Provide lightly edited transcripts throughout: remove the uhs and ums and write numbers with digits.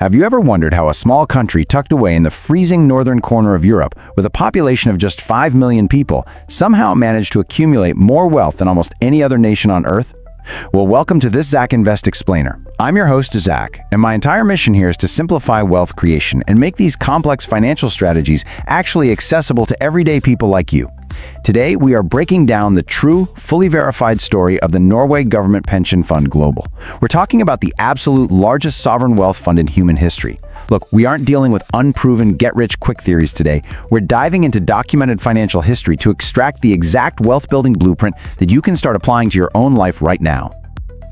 Have you ever wondered how a small country tucked away in the freezing northern corner of Europe, with a population of just 5 million people, somehow managed to accumulate more wealth than almost any other nation on Earth? Well, welcome to this Zak Invest Explainer. I'm your host, Zak, and my entire mission here is to simplify wealth creation and make these complex financial strategies actually accessible to everyday people like you. Today, we are breaking down the true, fully verified story of the Norway Government Pension Fund Global. We're talking about the absolute largest sovereign wealth fund in human history. Look, we aren't dealing with unproven get-rich-quick theories today. We're diving into documented financial history to extract the exact wealth-building blueprint that you can start applying to your own life right now.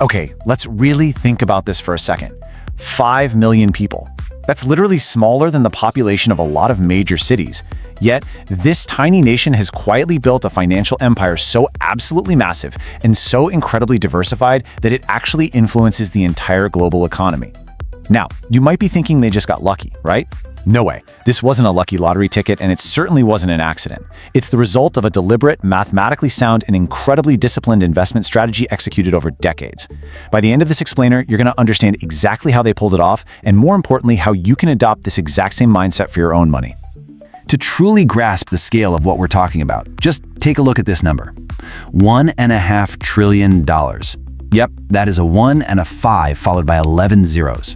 Okay, let's really think about this for a second. 5 million people. That's literally smaller than the population of a lot of major cities. Yet, this tiny nation has quietly built a financial empire so absolutely massive and so incredibly diversified that it actually influences the entire global economy. Now, you might be thinking they just got lucky, right? No way. This wasn't a lucky lottery ticket, and it certainly wasn't an accident. It's the result of a deliberate, mathematically sound, and incredibly disciplined investment strategy executed over decades. By the end of this explainer, you're going to understand exactly how they pulled it off, and more importantly, how you can adopt this exact same mindset for your own money. To truly grasp the scale of what we're talking about, just take a look at this number. $1.5 trillion. Yep, that is a 1 and a 5 followed by 11 zeros.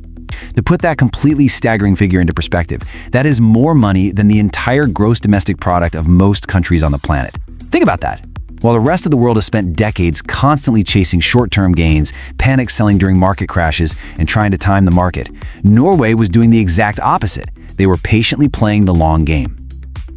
To put that completely staggering figure into perspective, that is more money than the entire gross domestic product of most countries on the planet. Think about that. While the rest of the world has spent decades constantly chasing short-term gains, panic selling during market crashes, and trying to time the market, Norway was doing the exact opposite. They were patiently playing the long game.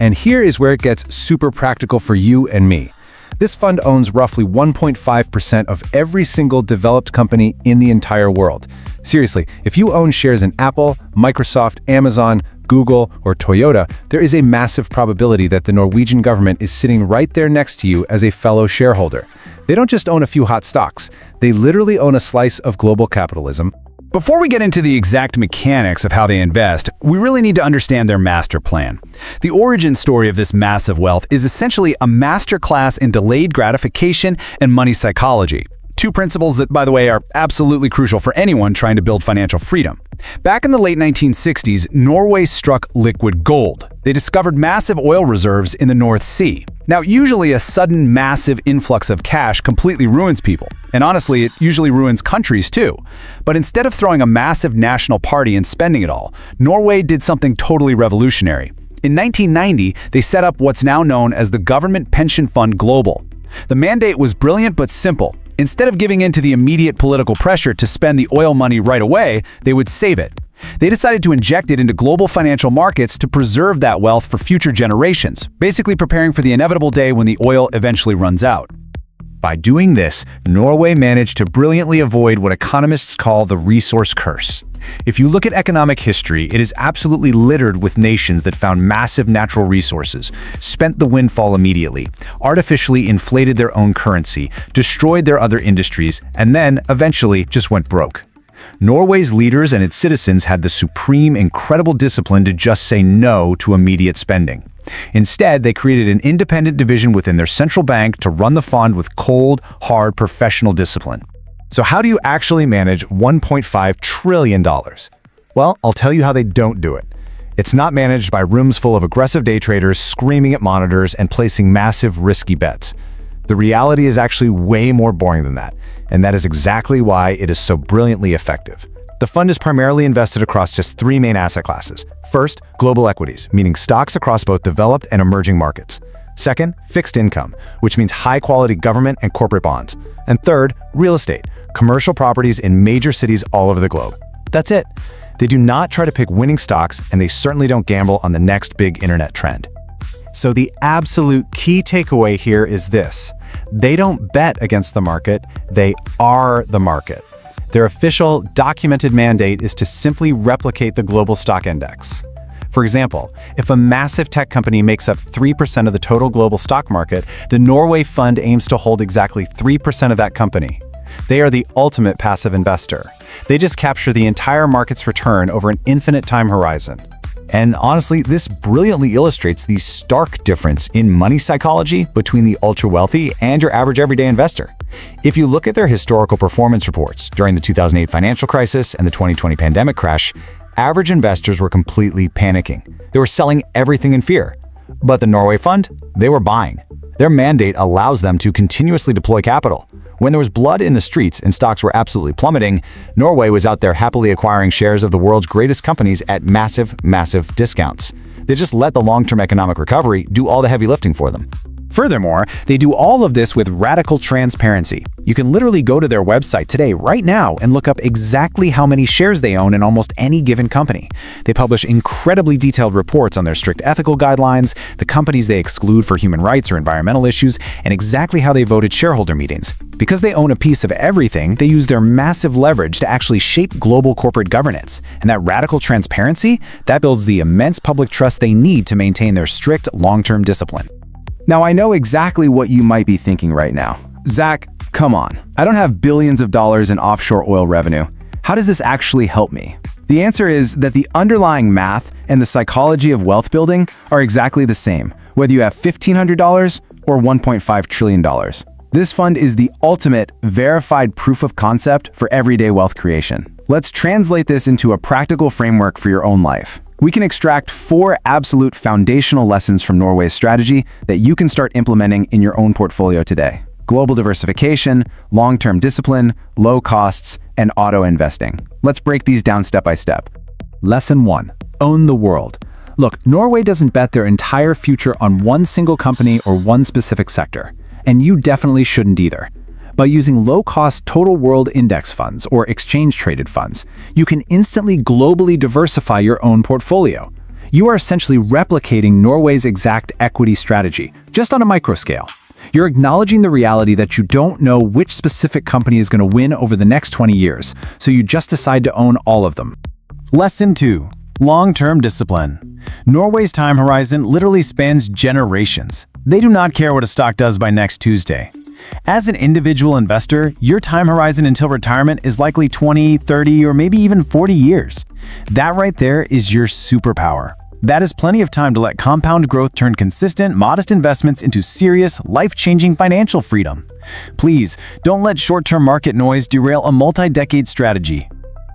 And here is where it gets super practical for you and me. This fund owns roughly 1.5% of every single developed company in the entire world. Seriously, if you own shares in Apple, Microsoft, Amazon, Google, or Toyota, there is a massive probability that the Norwegian government is sitting right there next to you as a fellow shareholder. They don't just own a few hot stocks. They literally own a slice of global capitalism. Before we get into the exact mechanics of how they invest, we really need to understand their master plan. The origin story of this massive wealth is essentially a masterclass in delayed gratification and money psychology. Two principles that, by the way, are absolutely crucial for anyone trying to build financial freedom. Back in the late 1960s, Norway struck liquid gold. They discovered massive oil reserves in the North Sea. Now, usually a sudden massive influx of cash completely ruins people. And honestly, it usually ruins countries too. But instead of throwing a massive national party and spending it all, Norway did something totally revolutionary. In 1990, they set up what's now known as the Government Pension Fund Global. The mandate was brilliant but simple. Instead of giving in to the immediate political pressure to spend the oil money right away, they would save it. They decided to inject it into global financial markets to preserve that wealth for future generations, basically preparing for the inevitable day when the oil eventually runs out. By doing this, Norway managed to brilliantly avoid what economists call the resource curse. If you look at economic history, it is absolutely littered with nations that found massive natural resources, spent the windfall immediately, artificially inflated their own currency, destroyed their other industries, and then, eventually, just went broke. Norway's leaders and its citizens had the supreme, incredible discipline to just say no to immediate spending. Instead, they created an independent division within their central bank to run the fund with cold, hard, professional discipline. So how do you actually manage $1.5 trillion? Well, I'll tell you how they don't do it. It's not managed by rooms full of aggressive day traders screaming at monitors and placing massive, risky bets. The reality is actually way more boring than that, and that is exactly why it is so brilliantly effective. The fund is primarily invested across just 3 main asset classes. First, global equities, meaning stocks across both developed and emerging markets. Second, fixed income, which means high-quality government and corporate bonds. And third, real estate, commercial properties in major cities all over the globe. That's it. They do not try to pick winning stocks, and they certainly don't gamble on the next big internet trend. So the absolute key takeaway here is this. They don't bet against the market, they are the market. Their official, documented mandate is to simply replicate the global stock index. For example, if a massive tech company makes up 3% of the total global stock market, the Norway fund aims to hold exactly 3% of that company. They are the ultimate passive investor. They just capture the entire market's return over an infinite time horizon. And honestly, this brilliantly illustrates the stark difference in money psychology between the ultra-wealthy and your average everyday investor. If you look at their historical performance reports during the 2008 financial crisis and the 2020 pandemic crash, average investors were completely panicking. They were selling everything in fear. But the Norway fund, they were buying. Their mandate allows them to continuously deploy capital. When there was blood in the streets and stocks were absolutely plummeting, Norway was out there happily acquiring shares of the world's greatest companies at massive, massive discounts. They just let the long-term economic recovery do all the heavy lifting for them. Furthermore, they do all of this with radical transparency. You can literally go to their website today, right now, and look up exactly how many shares they own in almost any given company. They publish incredibly detailed reports on their strict ethical guidelines, the companies they exclude for human rights or environmental issues, and exactly how they voted shareholder meetings. Because they own a piece of everything, they use their massive leverage to actually shape global corporate governance. And that radical transparency, that builds the immense public trust they need to maintain their strict long-term discipline. Now, I know exactly what you might be thinking right now. Zach, come on. I don't have billions of dollars in offshore oil revenue. How does this actually help me? The answer is that the underlying math and the psychology of wealth building are exactly the same, whether you have $1,500 or $1.5 trillion. This fund is the ultimate verified proof of concept for everyday wealth creation. Let's translate this into a practical framework for your own life. We can extract 4 absolute foundational lessons from Norway's strategy that you can start implementing in your own portfolio today. Global diversification, long-term discipline, low costs, and auto-investing. Let's break these down step by step. Lesson 1. Own the world. Look, Norway doesn't bet their entire future on one single company or one specific sector, and you definitely shouldn't either. By using low-cost total world index funds or exchange-traded funds, you can instantly globally diversify your own portfolio. You are essentially replicating Norway's exact equity strategy, just on a micro scale. You're acknowledging the reality that you don't know which specific company is going to win over the next 20 years, so you just decide to own all of them. Lesson 2. Long-term discipline. Norway's time horizon literally spans generations. They do not care what a stock does by next Tuesday. As an individual investor, your time horizon until retirement is likely 20, 30, or maybe even 40 years. That right there is your superpower. That is plenty of time to let compound growth turn consistent, modest investments into serious, life-changing financial freedom. Please, don't let short-term market noise derail a multi-decade strategy.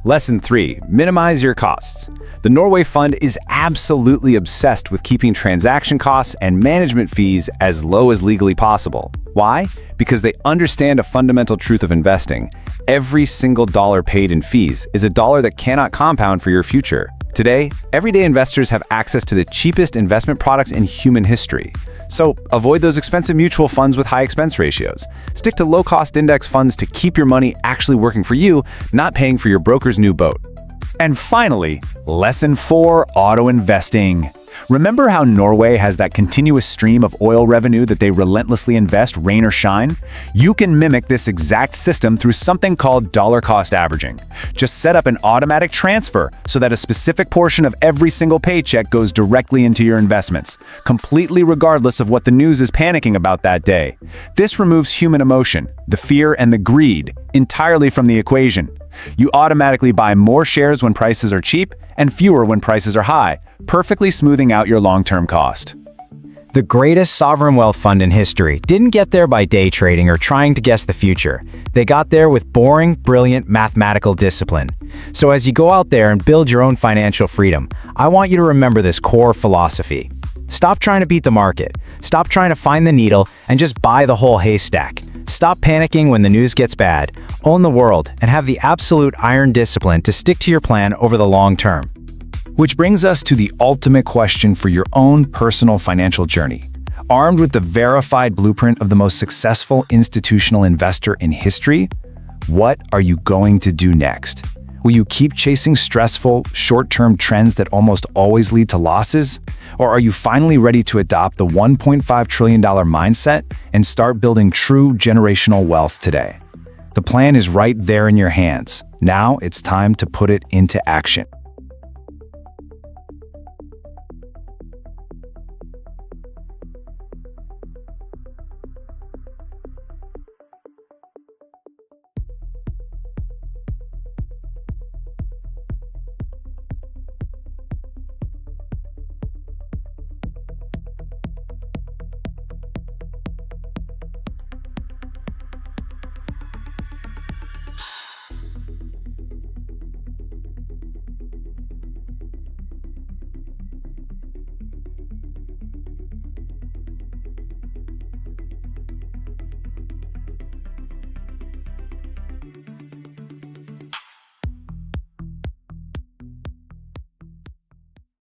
Lesson 3. Minimize your costs. The Norway fund is absolutely obsessed with keeping transaction costs and management fees as low as legally possible. Why? Because they understand a fundamental truth of investing. Every single dollar paid in fees is a dollar that cannot compound for your future. Today, everyday investors have access to the cheapest investment products in human history. So avoid those expensive mutual funds with high expense ratios. Stick to low-cost index funds to keep your money actually working for you, not paying for your broker's new boat. And finally, Lesson 4, auto-investing. Remember how Norway has that continuous stream of oil revenue that they relentlessly invest, rain or shine? You can mimic this exact system through something called dollar cost averaging. Just set up an automatic transfer so that a specific portion of every single paycheck goes directly into your investments, completely regardless of what the news is panicking about that day. This removes human emotion, the fear and the greed, entirely from the equation. You automatically buy more shares when prices are cheap and fewer when prices are high, perfectly smoothing out your long-term cost. The greatest sovereign wealth fund in history didn't get there by day trading or trying to guess the future. They got there with boring, brilliant mathematical discipline. So as you go out there and build your own financial freedom, I want you to remember this core philosophy. Stop trying to beat the market. Stop trying to find the needle and just buy the whole haystack. Stop panicking when the news gets bad. Own the world and have the absolute iron discipline to stick to your plan over the long term. Which brings us to the ultimate question for your own personal financial journey. Armed with the verified blueprint of the most successful institutional investor in history, what are you going to do next? Will you keep chasing stressful, short-term trends that almost always lead to losses? Or are you finally ready to adopt the $1.5 trillion mindset and start building true generational wealth today? The plan is right there in your hands. Now it's time to put it into action.